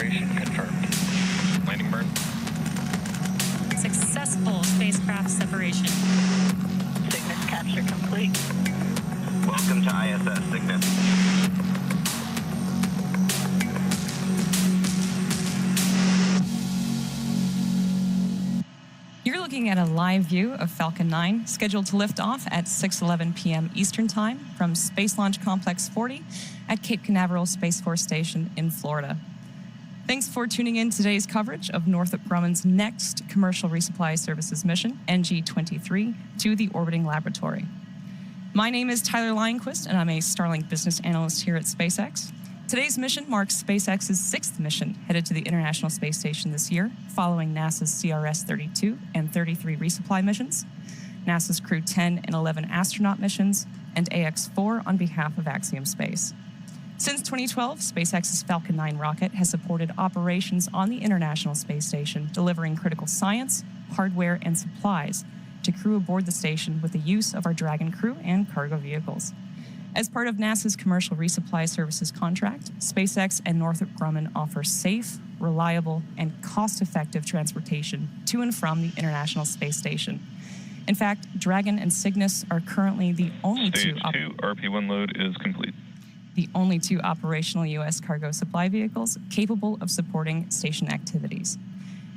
separation confirmed. Landing burn. Successful spacecraft separation. Cygnus capture complete. Welcome to ISS, Cygnus. You're looking at a live view of Falcon 9, scheduled to lift off at 6:11 p.m. Eastern Time from Space Launch Complex 40 at Cape Canaveral Space Force Station in Florida. Thanks for tuning in to today's coverage of Northrop Grumman's next commercial resupply services mission, NG-23, to the orbiting laboratory. My name is Tyler Lionquist, and I'm a Starlink business analyst here at SpaceX. Today's mission marks SpaceX's 6th mission headed to the International Space Station this year, following NASA's CRS-32 and 33 resupply missions, NASA's Crew 10 and 11 astronaut missions, and AX-4 on behalf of Axiom Space. Since 2012, SpaceX's Falcon 9 rocket has supported operations on the International Space Station, delivering critical science, hardware, and supplies to crew aboard the station with the use of our Dragon crew and cargo vehicles. As part of NASA's commercial resupply services contract, SpaceX and Northrop Grumman offer safe, reliable, and cost-effective transportation to and from the International Space Station. In fact, Dragon and Cygnus are currently the only Stage 2 RP-1 load is complete. The only two operational U.S. cargo supply vehicles capable of supporting station activities.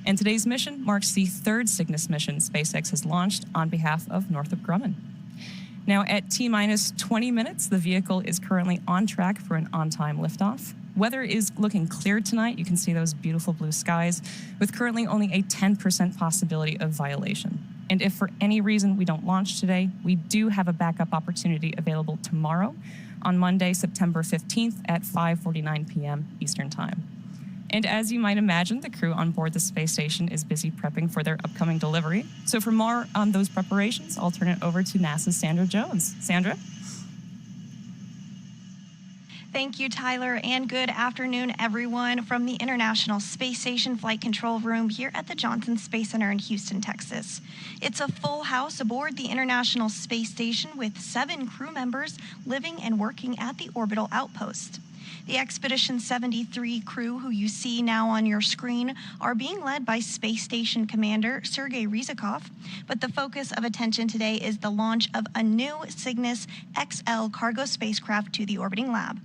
And today's mission marks the 3rd Cygnus mission SpaceX has launched on behalf of Northrop Grumman. Now, at T-minus 20 minutes, the vehicle is currently on track for an on-time liftoff. Weather is looking clear tonight. You can see those beautiful blue skies, with currently only a 10% possibility of violation. And if for any reason we don't launch today, we do have a backup opportunity available tomorrow on Monday, September 15th at 5:49 p.m. Eastern Time. And as you might imagine, the crew on board the space station is busy prepping for their upcoming delivery. So for more on those preparations, I'll turn it over to NASA's Sandra Jones. Sandra? Thank you, Tyler, and good afternoon, everyone, from the International Space Station Flight Control Room here at the Johnson Space Center in Houston, Texas. It's a full house aboard the International Space Station with 7 crew members living and working at the orbital outpost. The Expedition 73 crew, who you see now on your screen, are being led by Space Station Commander Sergei Ryzhikov, but the focus of attention today is the launch of a new Cygnus XL cargo spacecraft to the orbiting lab.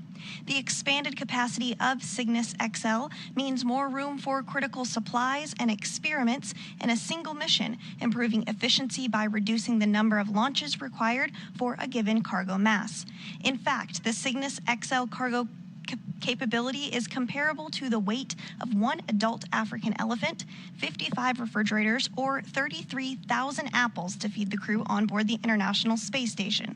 The expanded capacity of Cygnus XL means more room for critical supplies and experiments in a single mission, improving efficiency by reducing the number of launches required for a given cargo mass. In fact, the Cygnus XL cargo capability is comparable to the weight of one adult African elephant, 55 refrigerators, or 33,000 apples to feed the crew on board the International Space Station.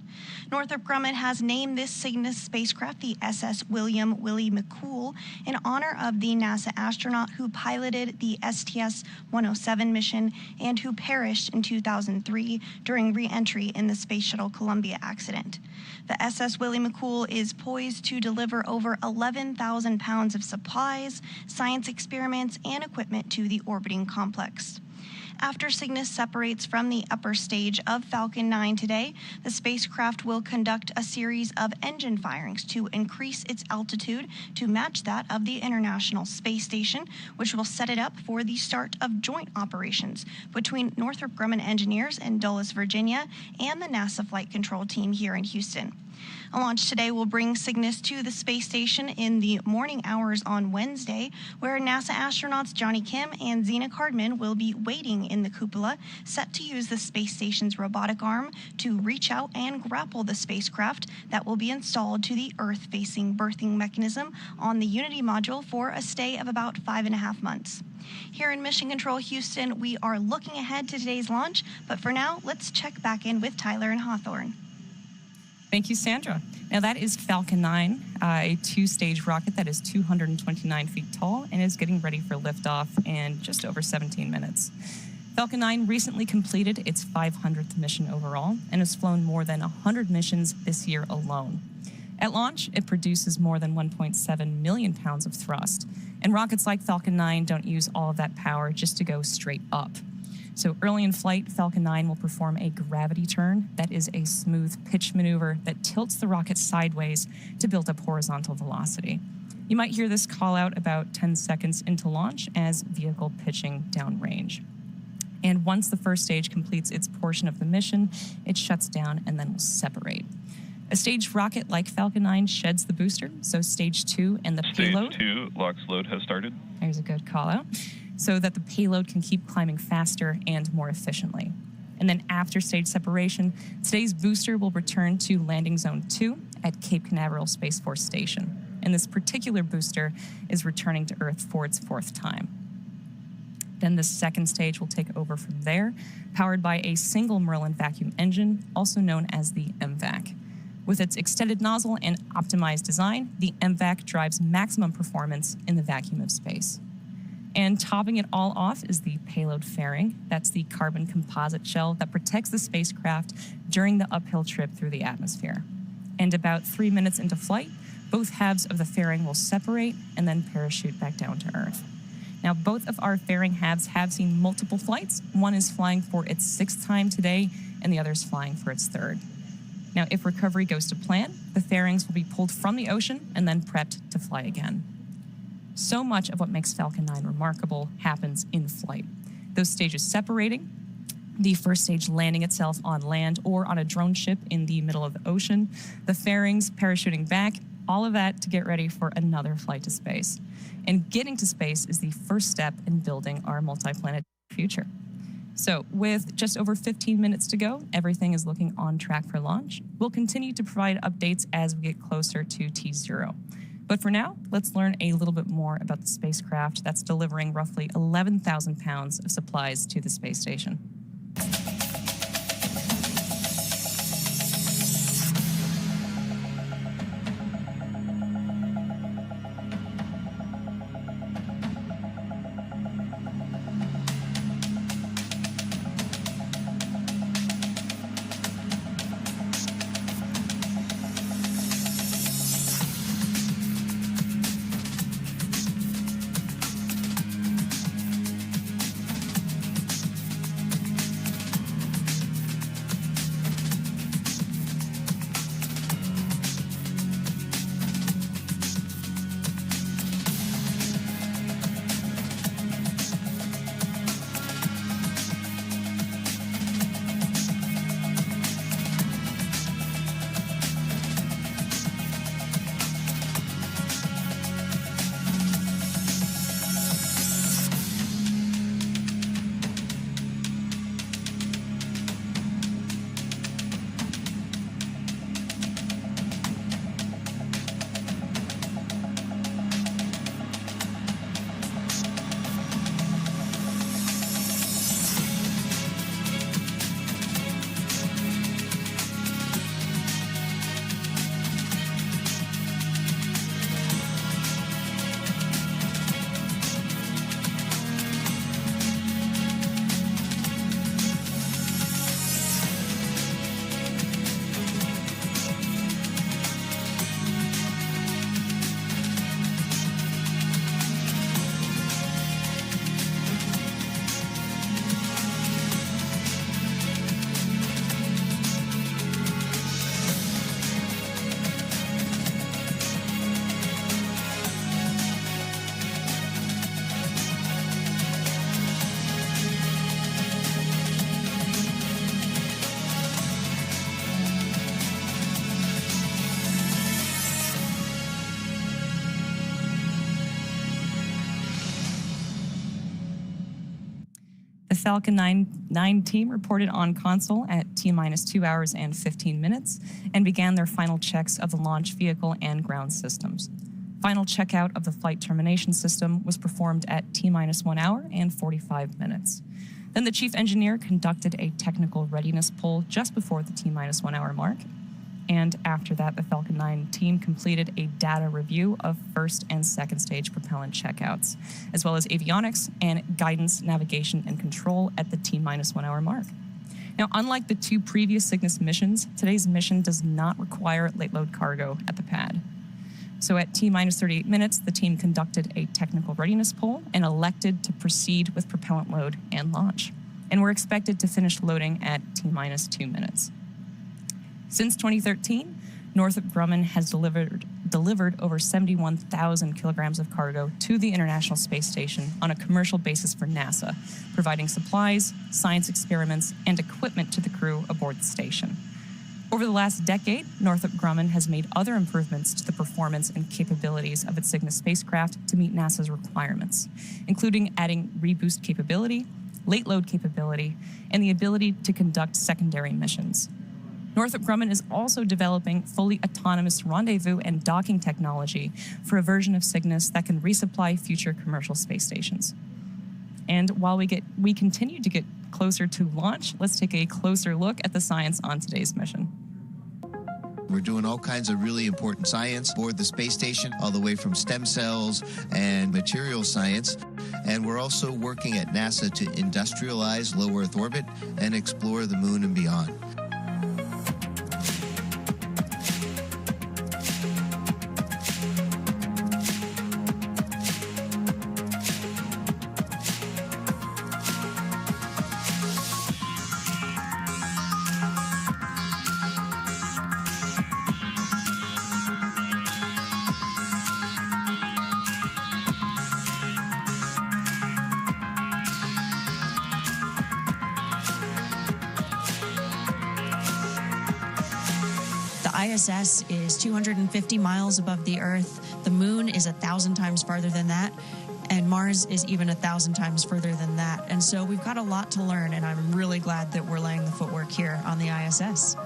Northrop Grumman has named this Cygnus spacecraft the SS William Willie McCool in honor of the NASA astronaut who piloted the STS-107 mission and who perished in 2003 during re-entry in the Space Shuttle Columbia accident. The SS Willie McCool is poised to deliver over 11,000 pounds of supplies, science experiments, and equipment to the orbiting complex. After Cygnus separates from the upper stage of Falcon 9 today, the spacecraft will conduct a series of engine firings to increase its altitude to match that of the International Space Station, which will set it up for the start of joint operations between Northrop Grumman engineers in Dulles, Virginia, and the NASA Flight Control team here in Houston. A launch today will bring Cygnus to the space station in the morning hours on Wednesday, where NASA astronauts Johnny Kim and Zena Cardman will be waiting in the cupola, set to use the space station's robotic arm to reach out and grapple the spacecraft that will be installed to the Earth-facing berthing mechanism on the Unity module for a stay of about 5.5 months. Here in Mission Control Houston, we are looking ahead to today's launch, but for now, let's check back in with Tyler and Hawthorne. Thank you, Sandra. Now that is Falcon 9, a 2-stage rocket that is 229 feet tall and is getting ready for liftoff in just over 17 minutes. Falcon 9 recently completed its 500th mission overall and has flown more than 100 missions this year alone. At launch, it produces more than 1.7 million pounds of thrust, and rockets like Falcon 9 don't use all of that power just to go straight up. So early in flight, Falcon 9 will perform a gravity turn that is a smooth pitch maneuver that tilts the rocket sideways to build up horizontal velocity. You might hear this call out about 10 seconds into launch as vehicle pitching downrange. And once the first stage completes its portion of the mission, it shuts down and then will separate. A staged rocket like Falcon 9 sheds the booster, so stage 2 and the payload. Stage 2, LOX load has started. There's a good call out. So that the payload can keep climbing faster and more efficiently. And then after stage separation, today's booster will return to landing zone 2 at Cape Canaveral Space Force Station. And this particular booster is returning to Earth for its 4th time. Then the second stage will take over from there, powered by a single Merlin vacuum engine, also known as the MVAC. With its extended nozzle and optimized design, the MVAC drives maximum performance in the vacuum of space. And topping it all off is the payload fairing. That's the carbon composite shell that protects the spacecraft during the uphill trip through the atmosphere. And about 3 minutes into flight, both halves of the fairing will separate and then parachute back down to Earth. Now, both of our fairing halves have seen multiple flights. One is flying for its 6th time today, and the other is flying for its 3rd. Now, if recovery goes to plan, the fairings will be pulled from the ocean and then prepped to fly again. So much of what makes Falcon 9 remarkable happens in flight. Those stages separating, the first stage landing itself on land or on a drone ship in the middle of the ocean, the fairings parachuting back, all of that to get ready for another flight to space. And getting to space is the first step in building our multi-planet future. So with just over 15 minutes to go, everything is looking on track for launch. We'll continue to provide updates as we get closer to T0. But for now, let's learn a little bit more about the spacecraft that's delivering roughly 11,000 pounds of supplies to the space station. The Falcon 9 team reported on console at T-minus 2 hours and 15 minutes and began their final checks of the launch vehicle and ground systems. Final checkout of the flight termination system was performed at T-minus 1 hour and 45 minutes. Then the chief engineer conducted a technical readiness poll just before the T-minus 1 hour mark. And after that, the Falcon 9 team completed a data review of first and second stage propellant checkouts, as well as avionics and guidance, navigation, and control at the T-minus 1 hour mark. Now, unlike the 2 previous Cygnus missions, today's mission does not require late load cargo at the pad. So at T-minus 38 minutes, the team conducted a technical readiness poll and elected to proceed with propellant load and launch. And we're expected to finish loading at T-minus 2 minutes. Since 2013, Northrop Grumman has delivered delivered over 71,000 kilograms of cargo to the International Space Station on a commercial basis for NASA, providing supplies, science experiments, and equipment to the crew aboard the station. Over the last decade, Northrop Grumman has made other improvements to the performance and capabilities of its Cygnus spacecraft to meet NASA's requirements, including adding reboost capability, late load capability, and the ability to conduct secondary missions. Northrop Grumman is also developing fully autonomous rendezvous and docking technology for a version of Cygnus that can resupply future commercial space stations. And while we continue to get closer to launch, let's take a closer look at the science on today's mission. We're doing all kinds of really important science aboard the space station, all the way from stem cells and material science. And we're also working at NASA to industrialize low Earth orbit and explore the moon and beyond. ISS is 250 miles above the Earth. The moon is 1,000 times farther than that. And Mars is even 1,000 times further than that. And so we've got a lot to learn, and I'm really glad that we're laying the footwork here on the ISS.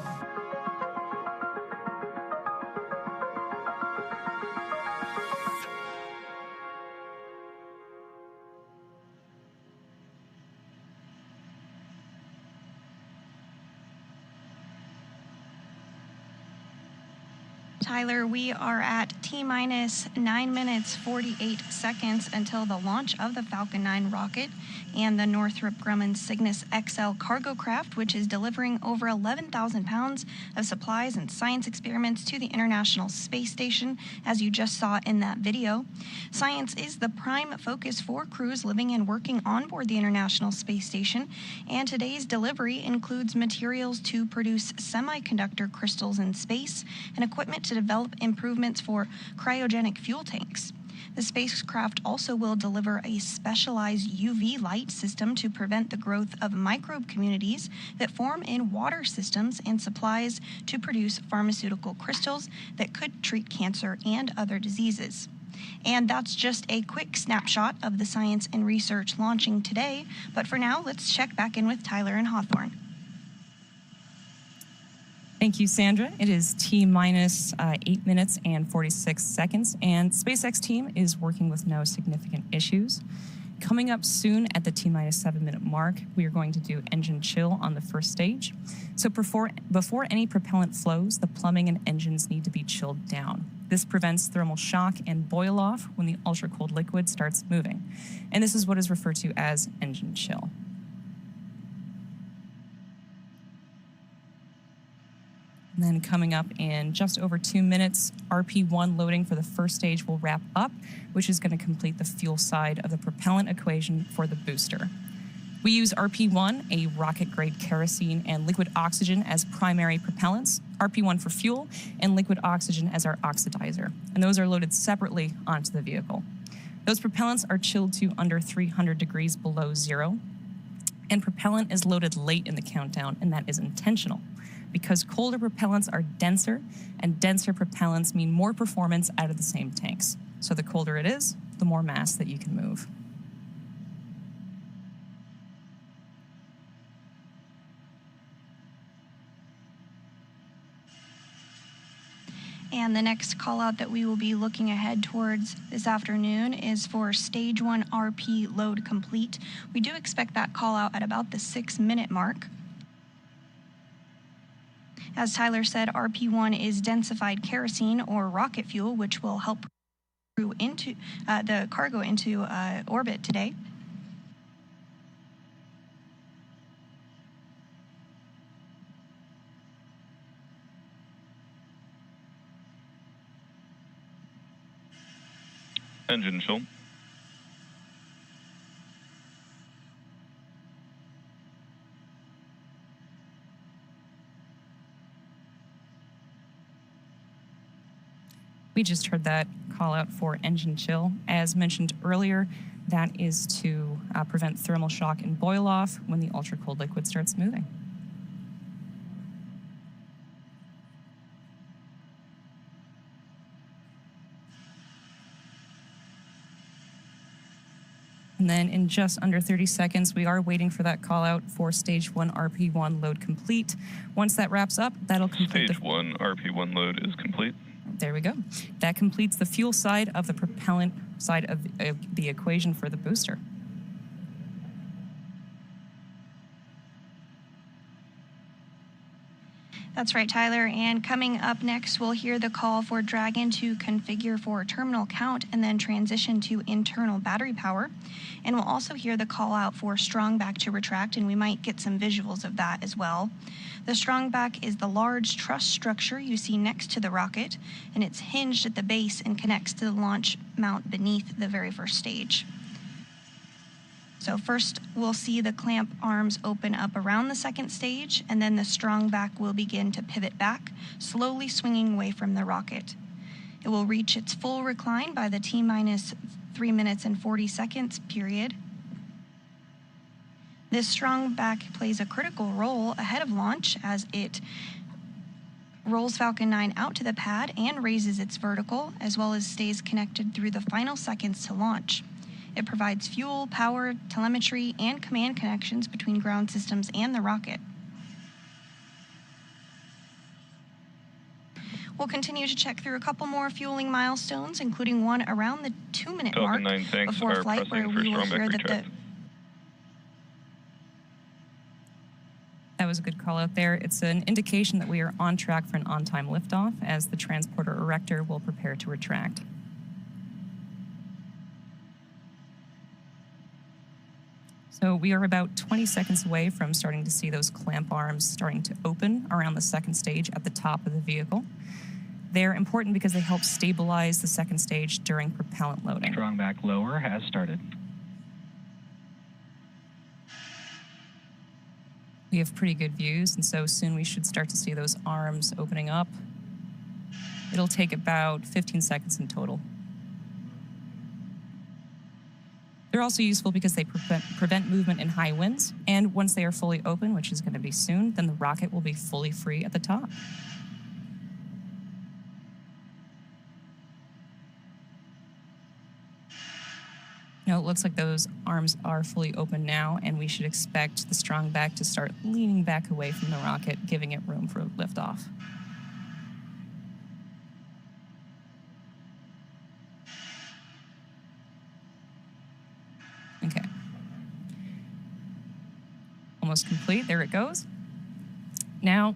Tyler, we are at T-minus 9 minutes 48 seconds until the launch of the Falcon 9 rocket and the Northrop Grumman Cygnus XL cargo craft, which is delivering over 11,000 pounds of supplies and science experiments to the International Space Station, as you just saw in that video. Science is the prime focus for crews living and working on board the International Space Station, and today's delivery includes materials to produce semiconductor crystals in space and equipment to develop improvements for cryogenic fuel tanks. The spacecraft also will deliver a specialized UV light system to prevent the growth of microbe communities that form in water systems and supplies to produce pharmaceutical crystals that could treat cancer and other diseases. And that's just a quick snapshot of the science and research launching today. But for now, let's check back in with Tyler and Hawthorne. Thank you, Sandra. It is T-minus 8 minutes and 46 seconds, and SpaceX team is working with no significant issues. Coming up soon at the T-minus 7 minute mark, we are going to do engine chill on the first stage. So before any propellant flows, the plumbing and engines need to be chilled down. This prevents thermal shock and boil off when the ultra-cold liquid starts moving. And this is what is referred to as engine chill. And then coming up in just over 2 minutes, RP1 loading for the first stage will wrap up, which is going to complete the fuel side of the propellant equation for the booster. We use RP1, a rocket-grade kerosene and liquid oxygen as primary propellants, RP1 for fuel, and liquid oxygen as our oxidizer. And those are loaded separately onto the vehicle. Those propellants are chilled to under 300 degrees below zero. And propellant is loaded late in the countdown, and that is intentional, because colder propellants are denser, and denser propellants mean more performance out of the same tanks. So the colder it is, the more mass that you can move. And the next call out that we will be looking ahead towards this afternoon is for stage 1 RP load complete. We do expect that call out at about the 6 minute mark. As Tyler said, RP1 is densified kerosene or rocket fuel, which will help crew into the cargo into orbit today. Engine chill. We just heard that call out for engine chill. As mentioned earlier, that is to prevent thermal shock and boil off when the ultra-cold liquid starts moving. And then in just under 30 seconds, we are waiting for that call out for stage 1 RP1 load complete. Once that wraps up, that'll complete Stage 1 RP1 load is complete. There we go. That completes the fuel side of the propellant side of the equation for the booster. That's right, Tyler. And coming up next, we'll hear the call for Dragon to configure for terminal count and then transition to internal battery power. And we'll also hear the call out for Strongback to retract, and we might get some visuals of that as well. The Strongback is the large truss structure you see next to the rocket, and it's hinged at the base and connects to the launch mount beneath the very first stage. So first, we'll see the clamp arms open up around the second stage, and then the Strongback will begin to pivot back, slowly swinging away from the rocket. It will reach its full recline by the T-minus 3 minutes and 40 seconds period. This Strongback plays a critical role ahead of launch as it rolls Falcon 9 out to the pad and raises its vertical, as well as stays connected through the final seconds to launch. It provides fuel, power, telemetry, and command connections between ground systems and the rocket. We'll continue to check through a couple more fueling milestones, including one around the 2-minute mark Falcon 9 tanks before are flight, where pressing we for will hear Strongback that the retract. That was a good call out there. It's an indication that we are on track for an on-time liftoff as the transporter erector will prepare to retract. So we are about 20 seconds away from starting to see those clamp arms starting to open around the second stage at the top of the vehicle. They're important because they help stabilize the second stage during propellant loading. Strongback lower has started. We have pretty good views, and so soon we should start to see those arms opening up. It'll take about 15 seconds in total. They're also useful because they prevent movement in high winds, and once they are fully open, which is going to be soon, then the rocket will be fully free at the top. Now it looks like those arms are fully open now, and we should expect the Strongback to start leaning back away from the rocket, giving it room for liftoff. Okay. Almost complete. There it goes. Now,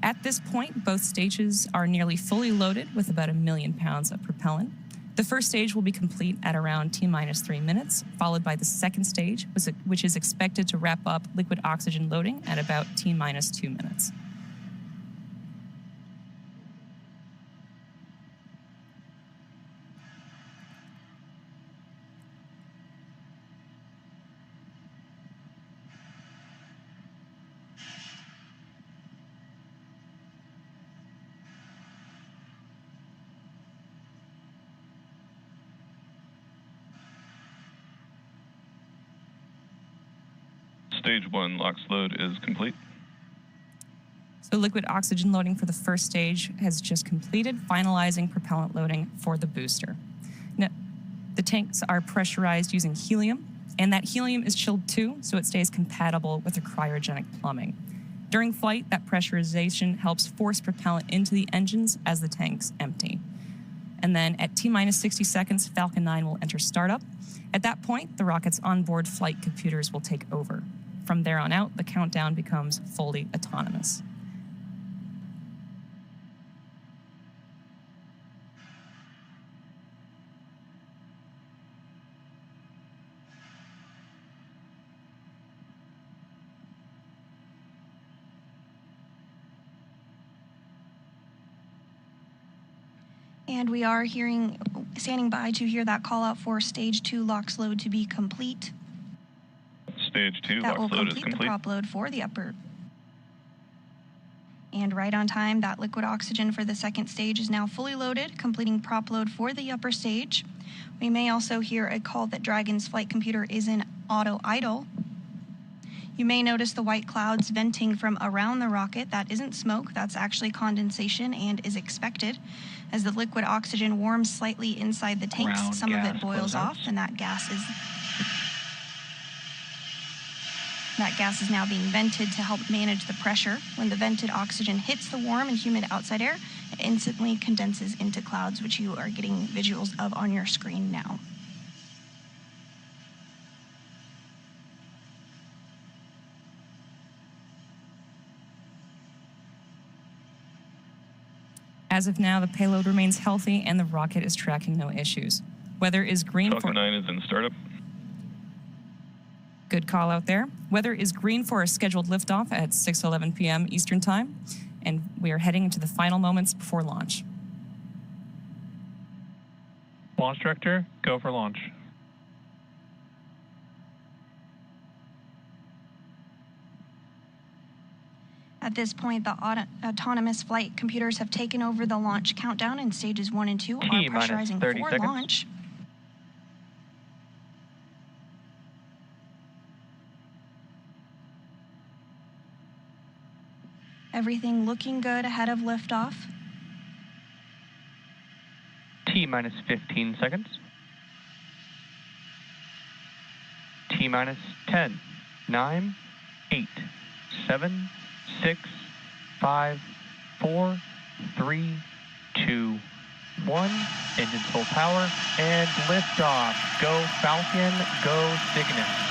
at this point, both stages are nearly fully loaded with about 1 million pounds of propellant. The first stage will be complete at around T-minus 3 minutes, followed by the second stage, which is expected to wrap up liquid oxygen loading at about T-minus 2 minutes. Stage 1 LOX load is complete. So liquid oxygen loading for the first stage has just completed, finalizing propellant loading for the booster. Now, the tanks are pressurized using helium, and that helium is chilled too, so it stays compatible with the cryogenic plumbing. During flight, that pressurization helps force propellant into the engines as the tanks empty. And then at T-minus 60 seconds, Falcon 9 will enter startup. At that point, the rocket's onboard flight computers will take over. From there on out, the countdown becomes fully autonomous. And we are standing by to hear that call out for stage 2 LOX load to be complete. Stage 2 That will LOX load is complete the complete. prop load for the upper. And right on time, that liquid oxygen for the second stage is now fully loaded, completing prop load for the upper stage. We may also hear a call that Dragon's flight computer is in auto idle. You may notice the white clouds venting from around the rocket. That isn't smoke, that's actually condensation and is expected. As the liquid oxygen warms slightly inside the tanks, Ground some of gas it boils closeouts. off, and that gas is now being vented to help manage the pressure. When the vented oxygen hits the warm and humid outside air, it instantly condenses into clouds, which you are getting visuals of on your screen now. As of now, the payload remains healthy and the rocket is tracking no issues. Weather is green for... Falcon 9 is in startup. Good call out there. Weather is green for a scheduled liftoff at 6:11 p.m. Eastern Time, and we are heading into the final moments before launch. Launch director, go for launch. At this point, the autonomous flight computers have taken over the launch countdown, and stages 1 and 2 are T-minus pressurizing 30 for seconds. launch. Everything looking good ahead of liftoff. T-minus 15 seconds. T-minus 10, 9, 8, 7, 6, 5, 4, 3, 2, 1. Engines full power and liftoff. Go Falcon, go Cygnus.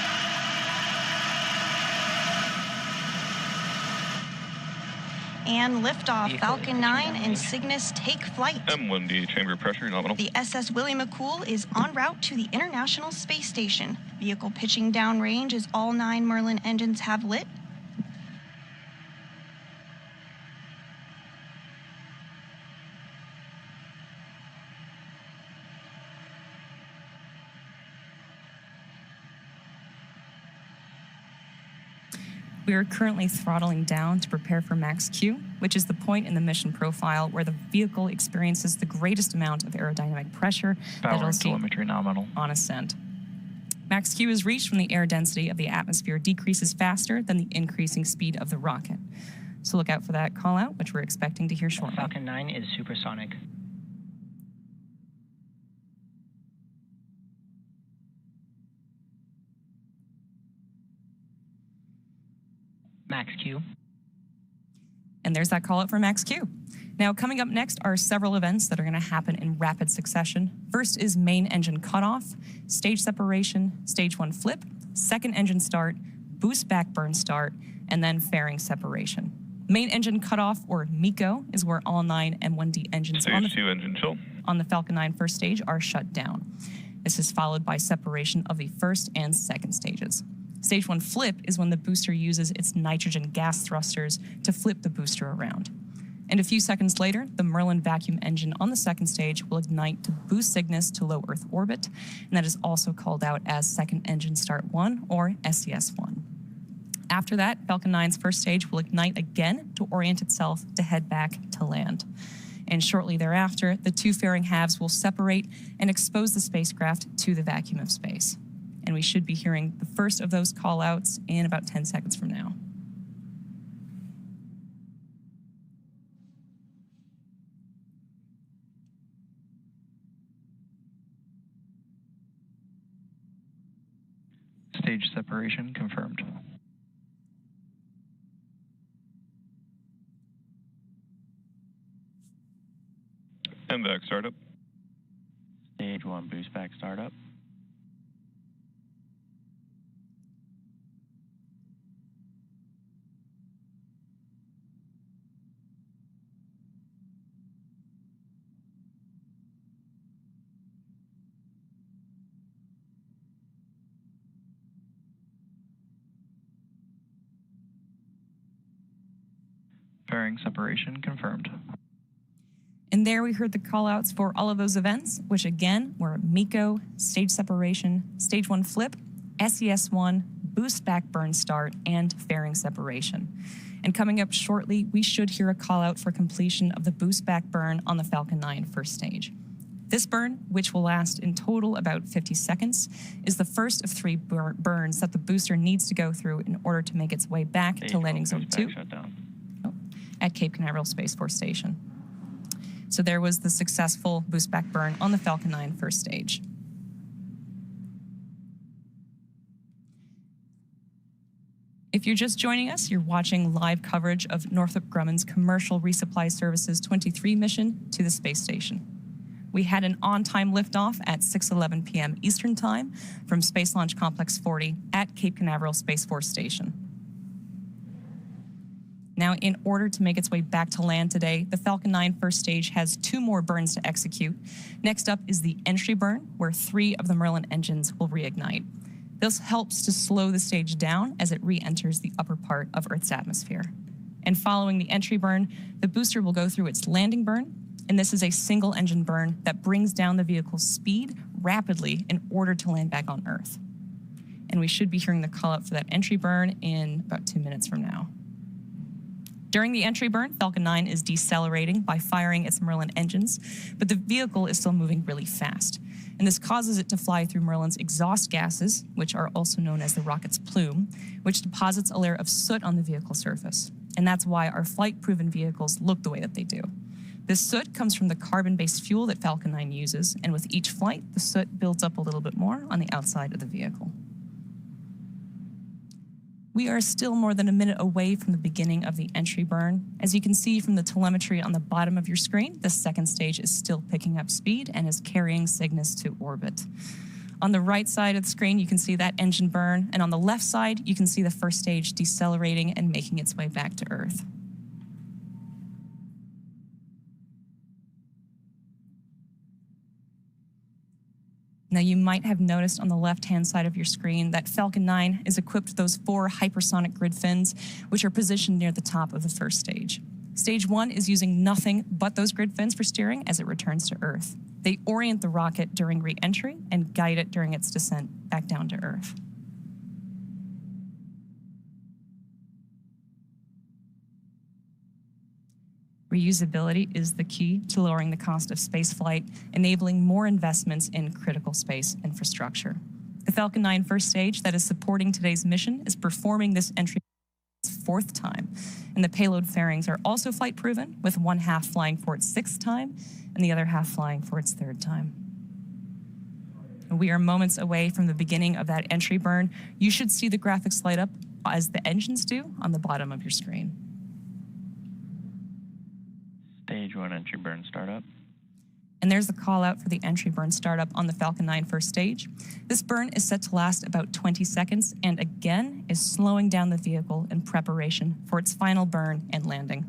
And liftoff. Vehicle Falcon 9 and engine. Cygnus take flight. M1D chamber pressure nominal. The SS Willie McCool is en route to the International Space Station. Vehicle pitching downrange as all 9 Merlin engines have lit. We are currently throttling down to prepare for max Q, which is the point in the mission profile where the vehicle experiences the greatest amount of aerodynamic pressure that Power it'll and see telemetry nominal. on ascent. Max Q is reached when the air density of the atmosphere decreases faster than the increasing speed of the rocket. So look out for that call out, which we're expecting to hear shortly. Falcon 9 is supersonic. Max Q. And there's that call out for max Q. Now, coming up next are several events that are going to happen in rapid succession. First is main engine cutoff, stage separation, stage 1 flip, second engine start, boost back burn start, and then fairing separation. Main engine cutoff, or MECO, is where all 9 M1D engines Stage 2 engine chill. on the Falcon 9 first stage are shut down. This is followed by separation of the first and second stages. Stage 1 flip is when the booster uses its nitrogen gas thrusters to flip the booster around. And a few seconds later, the Merlin vacuum engine on the second stage will ignite to boost Cygnus to low Earth orbit, and that is also called out as Second Engine Start 1, or SES-1. After that, Falcon 9's first stage will ignite again to orient itself to head back to land. And shortly thereafter, the 2 fairing halves will separate and expose the spacecraft to the vacuum of space. And we should be hearing the first of those call-outs in about 10 seconds from now. Stage separation confirmed. MVAC startup. Stage 1 boost back startup. Fairing separation confirmed. And there we heard the call-outs for all of those events, which again were MECO, stage separation, stage 1 flip, SES-1, boost back burn start, and fairing separation. And coming up shortly, we should hear a call out for completion of the boost back burn on the Falcon 9 first stage. This burn, which will last in total about 50 seconds, is the first of 3 burns that the booster needs to go through in order to make its way back to landing zone 2 at Cape Canaveral Space Force Station. So there was the successful boost back burn on the Falcon 9 first stage. If you're just joining us, you're watching live coverage of Northrop Grumman's Commercial Resupply Services 23 mission to the space station. We had an on-time liftoff at 6:11 p.m. Eastern Time from Space Launch Complex 40 at Cape Canaveral Space Force Station. Now, in order to make its way back to land today, the Falcon 9 first stage has 2 more burns to execute. Next up is the entry burn, where 3 of the Merlin engines will reignite. This helps to slow the stage down as it re-enters the upper part of Earth's atmosphere. And following the entry burn, the booster will go through its landing burn, and this is a single engine burn that brings down the vehicle's speed rapidly in order to land back on Earth. And we should be hearing the call out for that entry burn in about 2 minutes from now. During the entry burn, Falcon 9 is decelerating by firing its Merlin engines, but the vehicle is still moving really fast. And this causes it to fly through Merlin's exhaust gases, which are also known as the rocket's plume, which deposits a layer of soot on the vehicle surface. And that's why our flight-proven vehicles look the way that they do. This soot comes from the carbon-based fuel that Falcon 9 uses, and with each flight, the soot builds up a little bit more on the outside of the vehicle. We are still more than a minute away from the beginning of the entry burn. As you can see from the telemetry on the bottom of your screen, the second stage is still picking up speed and is carrying Cygnus to orbit. On the right side of the screen, you can see that engine burn, and on the left side, you can see the first stage decelerating and making its way back to Earth. Now, you might have noticed on the left-hand side of your screen that Falcon 9 is equipped with those 4 hypersonic grid fins, which are positioned near the top of the first stage. Stage 1 is using nothing but those grid fins for steering as it returns to Earth. They orient the rocket during re-entry and guide it during its descent back down to Earth. Reusability is the key to lowering the cost of spaceflight, enabling more investments in critical space infrastructure. The Falcon 9 first stage that is supporting today's mission is performing this entry for its 4th time, and the payload fairings are also flight-proven, with 1 half flying for its 6th time and the other half flying for its 3rd time. We are moments away from the beginning of that entry burn. You should see the graphics light up as the engines do on the bottom of your screen. Stage 1 entry burn startup. And there's the call out for the entry burn startup on the Falcon 9 first stage. This burn is set to last about 20 seconds and again is slowing down the vehicle in preparation for its final burn and landing.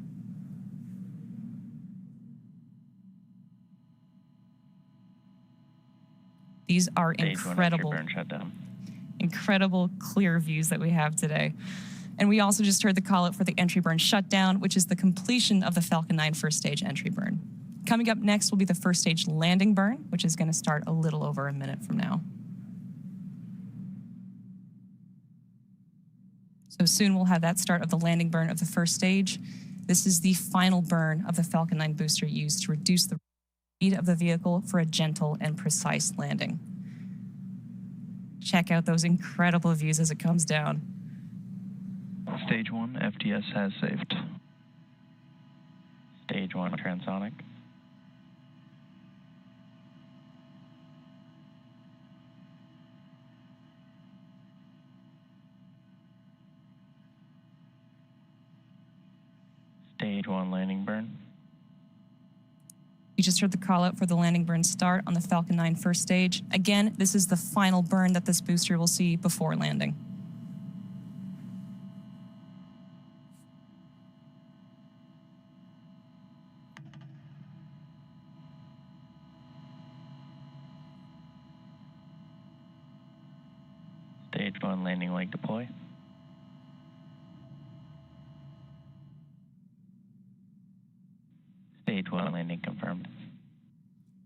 These are incredible clear views that we have today. And we also just heard the call out for the entry burn shutdown, which is the completion of the Falcon 9 first stage entry burn. Coming up next will be the first stage landing burn, which is going to start a little over a minute from now. So soon we'll have that start of the landing burn of the first stage. This is the final burn of the Falcon 9 booster used to reduce the speed of the vehicle for a gentle and precise landing. Check out those incredible views as it comes down. Stage 1, FTS has saved. Stage 1 transonic. Stage 1 landing burn. You just heard the call out for the landing burn start on the Falcon 9 first stage. Again, this is the final burn that this booster will see before landing. Stage 1 landing leg deploy. Stage 1 landing confirmed.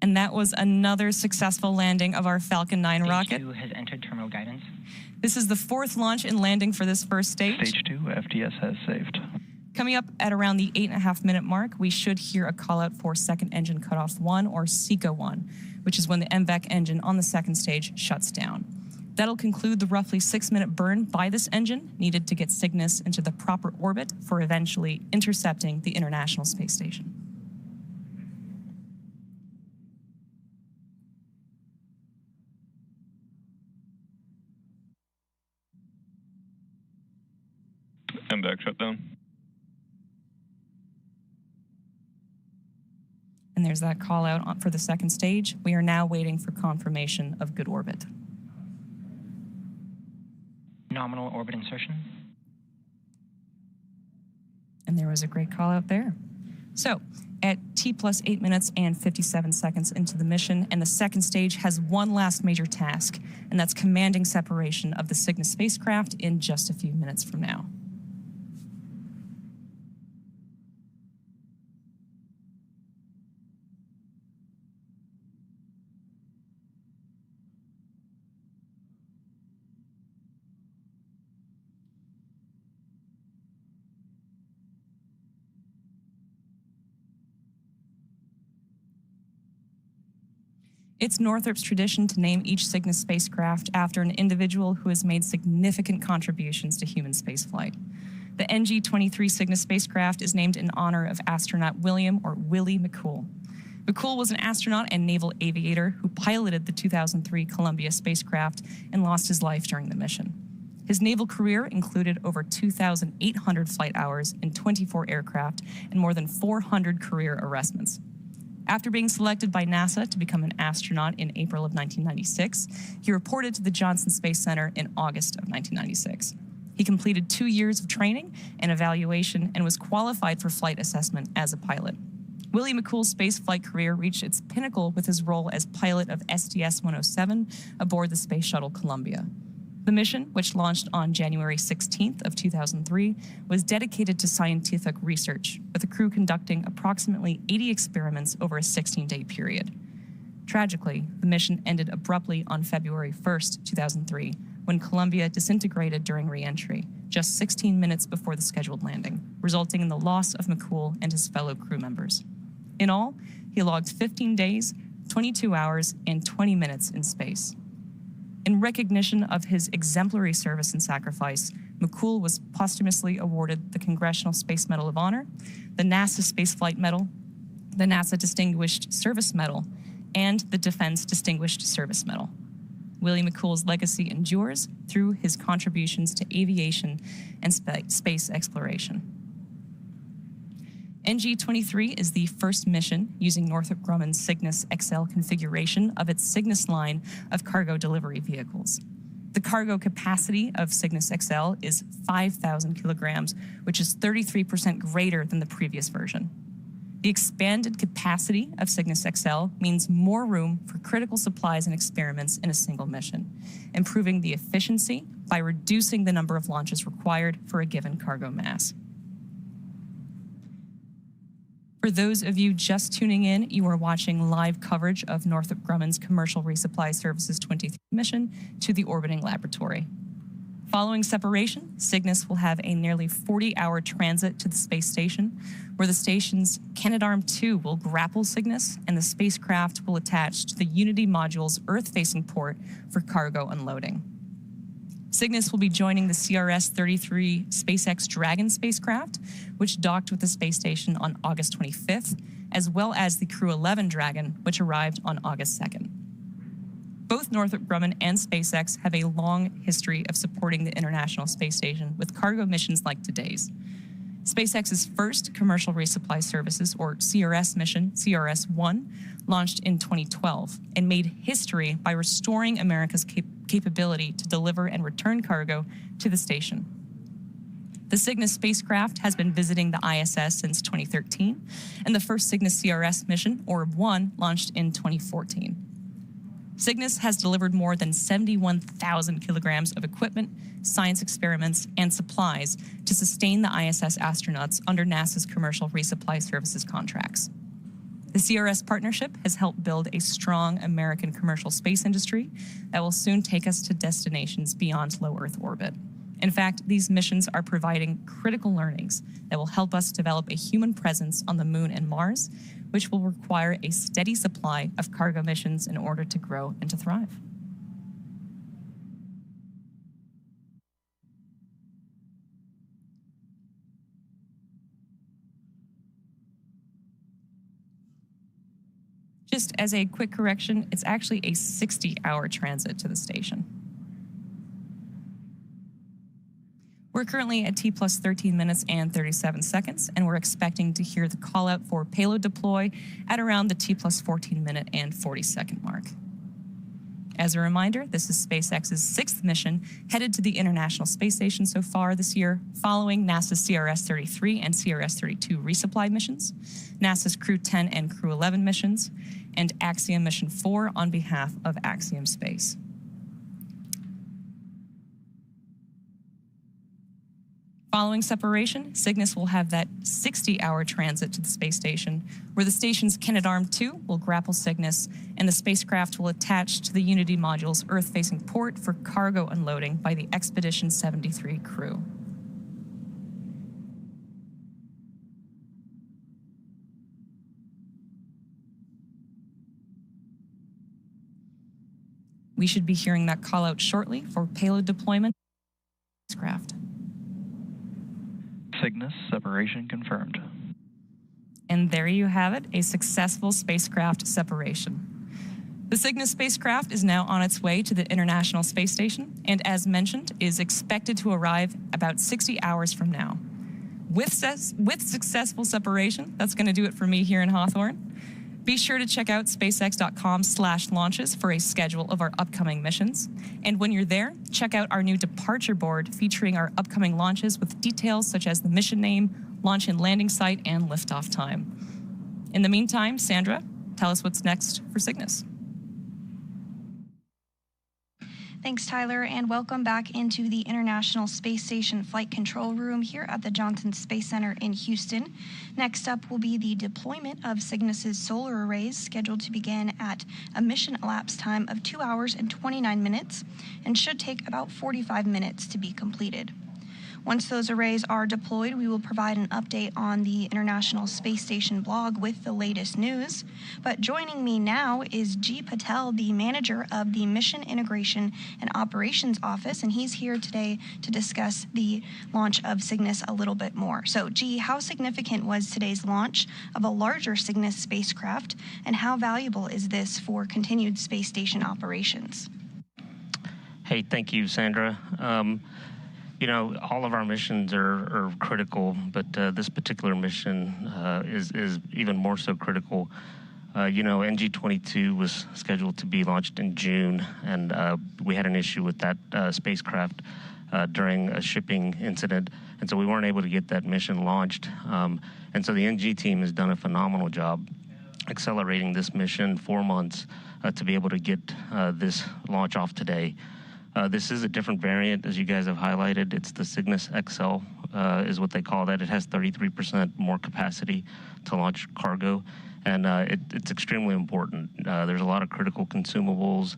And that was another successful landing of our Falcon 9 rocket. Stage 2 has entered terminal guidance. This is the 4th launch and landing for this first stage. Stage 2, FTS has saved. Coming up at around the 8.5-minute mark, we should hear a call out for second engine cutoff 1 or SECA 1, which is when the MVAC engine on the second stage shuts down. That'll conclude the roughly 6-minute burn by this engine needed to get Cygnus into the proper orbit for eventually intercepting the International Space Station. MVAC shutdown. And there's that call out for the second stage. We are now waiting for confirmation of good orbit. Nominal orbit insertion. And there was a great call out there. So at T plus 8 minutes and 57 seconds into the mission, and the second stage has one last major task, and that's commanding separation of the Cygnus spacecraft in just a few minutes from now. It's Northrop's tradition to name each Cygnus spacecraft after an individual who has made significant contributions to human spaceflight. The NG-23 Cygnus spacecraft is named in honor of astronaut William or Willie McCool. McCool was an astronaut and naval aviator who piloted the 2003 Columbia spacecraft and lost his life during the mission. His naval career included over 2,800 flight hours in 24 aircraft and more than 400 career arrestments. After being selected by NASA to become an astronaut in April of 1996, he reported to the Johnson Space Center in August of 1996. He completed 2 years of training and evaluation and was qualified for flight assessment as a pilot. Willie McCool's space flight career reached its pinnacle with his role as pilot of STS-107 aboard the Space Shuttle Columbia. The mission, which launched on January 16th of 2003, was dedicated to scientific research, with the crew conducting approximately 80 experiments over a 16-day period. Tragically, the mission ended abruptly on February 1st, 2003, when Columbia disintegrated during re-entry, just 16 minutes before the scheduled landing, resulting in the loss of McCool and his fellow crew members. In all, he logged 15 days, 22 hours, and 20 minutes in space. In recognition of his exemplary service and sacrifice, McCool was posthumously awarded the Congressional Space Medal of Honor, the NASA Spaceflight Medal, the NASA Distinguished Service Medal, and the Defense Distinguished Service Medal. Willie McCool's legacy endures through his contributions to aviation and space exploration. NG-23 is the first mission using Northrop Grumman's Cygnus XL configuration of its Cygnus line of cargo delivery vehicles. The cargo capacity of Cygnus XL is 5,000 kilograms, which is 33% greater than the previous version. The expanded capacity of Cygnus XL means more room for critical supplies and experiments in a single mission, improving the efficiency by reducing the number of launches required for a given cargo mass. For those of you just tuning in, you are watching live coverage of Northrop Grumman's Commercial Resupply Services 23 mission to the orbiting laboratory. Following separation, Cygnus will have a nearly 40-hour transit to the space station, where the station's Canadarm2 will grapple Cygnus and the spacecraft will attach to the Unity module's Earth-facing port for cargo unloading. Cygnus will be joining the CRS-33 SpaceX Dragon spacecraft, which docked with the space station on August 25th, as well as the Crew 11 Dragon, which arrived on August 2nd. Both Northrop Grumman and SpaceX have a long history of supporting the International Space Station with cargo missions like today's. SpaceX's first Commercial Resupply Services, or CRS mission, CRS-1, launched in 2012 and made history by restoring America's capability to deliver and return cargo to the station. The Cygnus spacecraft has been visiting the ISS since 2013, and the first Cygnus CRS mission, Orb-1, launched in 2014. Cygnus has delivered more than 71,000 kilograms of equipment, science experiments, and supplies to sustain the ISS astronauts under NASA's Commercial Resupply Services contracts. The CRS partnership has helped build a strong American commercial space industry that will soon take us to destinations beyond low Earth orbit. In fact, these missions are providing critical learnings that will help us develop a human presence on the Moon and Mars, which will require a steady supply of cargo missions in order to grow and to thrive. Just as a quick correction, it's actually a 60-hour transit to the station. We're currently at T plus 13 minutes and 37 seconds, and we're expecting to hear the call out for payload deploy at around the T plus 14 minute and 40 second mark. As a reminder, this is SpaceX's 6th mission headed to the International Space Station so far this year, following NASA's CRS-33 and CRS-32 resupply missions, NASA's Crew 10 and Crew 11 missions, and Axiom Mission 4 on behalf of Axiom Space. Following separation, Cygnus will have that 60-hour transit to the space station, where the station's Canadarm2 will grapple Cygnus, and the spacecraft will attach to the Unity module's Earth-facing port for cargo unloading by the Expedition 73 crew. We should be hearing that call out shortly for payload deployment. Spacecraft. Cygnus separation confirmed. And there you have it, a successful spacecraft separation. The Cygnus spacecraft is now on its way to the International Space Station, and as mentioned, is expected to arrive about 60 hours from now. With successful separation, that's going to do it for me here in Hawthorne. Be sure to check out spacex.com/launches for a schedule of our upcoming missions. And when you're there, check out our new departure board featuring our upcoming launches with details such as the mission name, launch and landing site, and liftoff time. In the meantime, Sandra, tell us what's next for Cygnus. Thanks, Tyler, and welcome back into the International Space Station Flight Control Room here at the Johnson Space Center in Houston. Next up will be the deployment of Cygnus's solar arrays, scheduled to begin at a mission elapsed time of 2 hours and 29 minutes and should take about 45 minutes to be completed. Once those arrays are deployed, we will provide an update on the International Space Station blog with the latest news. But joining me now is G. Patel, the manager of the Mission Integration and Operations Office, and he's here today to discuss the launch of Cygnus a little bit more. So, G, how significant was today's launch of a larger Cygnus spacecraft, and how valuable is this for continued space station operations? Hey, thank you, Sandra. You know, all of our missions are critical, but this particular mission is even more so critical. You know, NG-22 was scheduled to be launched in June, and we had an issue with that spacecraft during a shipping incident, and so we weren't able to get that mission launched. And so the NG team has done a phenomenal job accelerating this mission 4 months to be able to get this launch off today. This is a different variant, as you guys have highlighted. It's the Cygnus XL, is what they call that. It has 33% more capacity to launch cargo, and it's extremely important. There's a lot of critical consumables,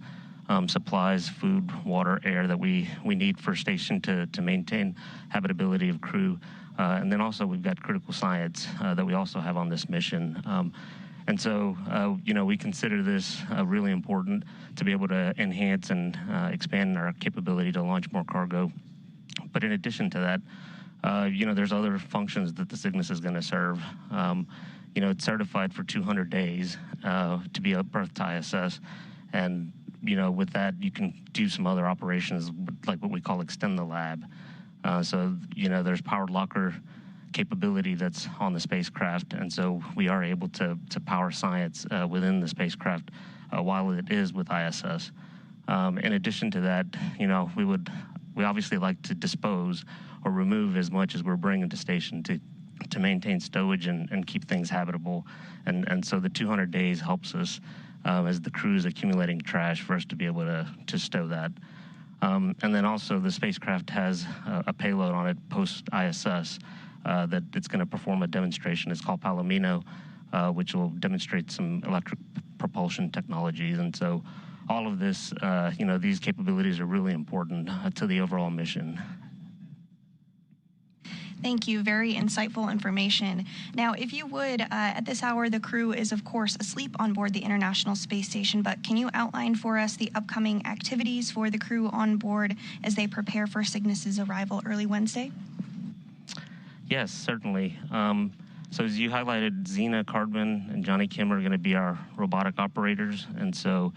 supplies, food, water, air that we need for station to maintain habitability of crew. And then also we've got critical science that we also have on this mission. And so, you know, we consider this really important to be able to enhance and expand our capability to launch more cargo. But in addition to that, you know, there's other functions that the Cygnus is going to serve. You know, it's certified for 200 days to be up Earth to ISS. And, you know, with that, you can do some other operations like what we call extend the lab. So, you know, there's powered locker capability that's on the spacecraft, and so we are able to power science within the spacecraft while it is with ISS. In addition to that, you know, we obviously like to dispose or remove as much as we're bringing to station to maintain stowage and keep things habitable, and so the 200 days helps us as the crew is accumulating trash for us to be able to stow that. And then also the spacecraft has a payload on it post ISS that it's going to perform a demonstration. It's called Palomino, which will demonstrate some electric propulsion technologies. And so all of this, you know, these capabilities are really important to the overall mission. Thank you. Very insightful information. Now, if you would, at this hour, the crew is, of course, asleep on board the International Space Station, but can you outline for us the upcoming activities for the crew on board as they prepare for Cygnus's arrival early Wednesday? Yes, certainly. So as you highlighted, Zena Cardman and Johnny Kim are going to be our robotic operators, and so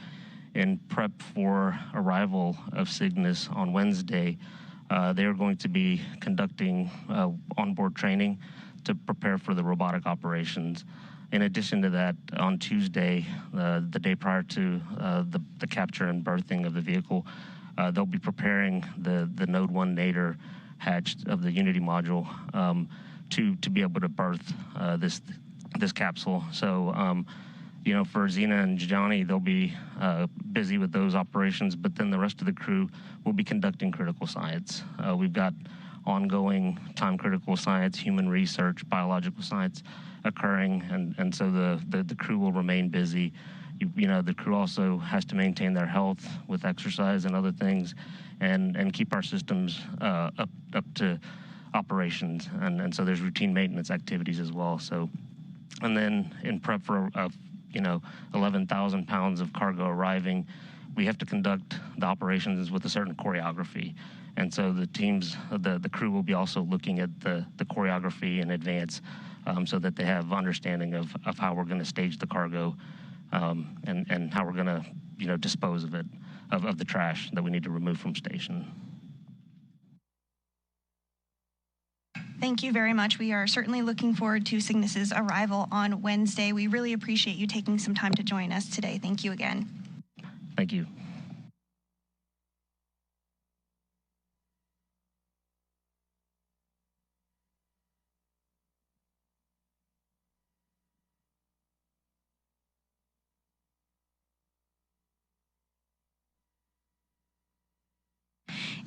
in prep for arrival of Cygnus on Wednesday, they're going to be conducting onboard training to prepare for the robotic operations. In addition to that, on Tuesday, the day prior to the capture and berthing of the vehicle, they'll be preparing the Node 1 Nadir hatch of the Unity module to be able to berth this capsule. So, for Zena and Johnny, they'll be busy with those operations, but then the rest of the crew will be conducting critical science. We've got ongoing time-critical science, human research, biological science occurring, and so the crew will remain busy. The crew also has to maintain their health with exercise and other things, and keep our systems up to operations, and so there's routine maintenance activities as well. So, and then in prep for 11,000 pounds of cargo arriving, we have to conduct the operations with a certain choreography. And so the teams, the crew will be also looking at the choreography in advance so that they have understanding of how we're going to stage the cargo and how we're going to, dispose of it, of the trash that we need to remove from station. Thank you very much. We are certainly looking forward to Cygnus's arrival on Wednesday. We really appreciate you taking some time to join us today. Thank you again. Thank you.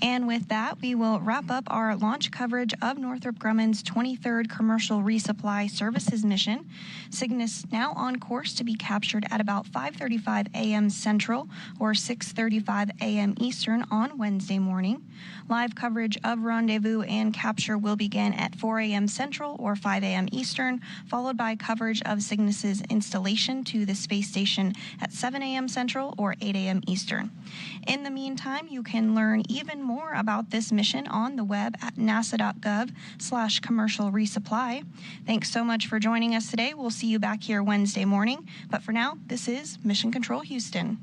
And with that, we will wrap up our launch coverage of Northrop Grumman's 23rd Commercial Resupply Services mission. Cygnus now on course to be captured at about 5:35 a.m. Central or 6:35 a.m. Eastern on Wednesday morning. Live coverage of rendezvous and capture will begin at 4 a.m. Central or 5 a.m. Eastern, followed by coverage of Cygnus's installation to the space station at 7 a.m. Central or 8 a.m. Eastern. In the meantime, you can learn even more about this mission on the web at nasa.gov/commercial resupply. Thanks so much for joining us today. We'll see you back here Wednesday morning. But for now, this is Mission Control Houston.